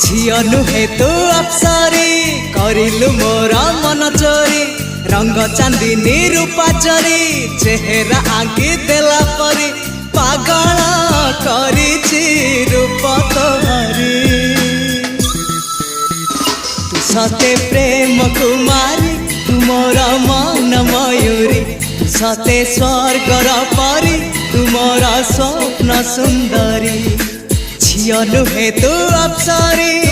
झियो नुहे तू अप्सरी करिलु मोर मन चोरी रंग चांदनी रूपा चोरी चेहरा आंकी देला परी पागल करिछि रूप तोहरी तू सते प्रेम कुमारी तू मोर मन मयूरी तू सते स्वर्गर परी तू मोर स्वप्न सुंदरी झियो नुहे तू अप्सरी।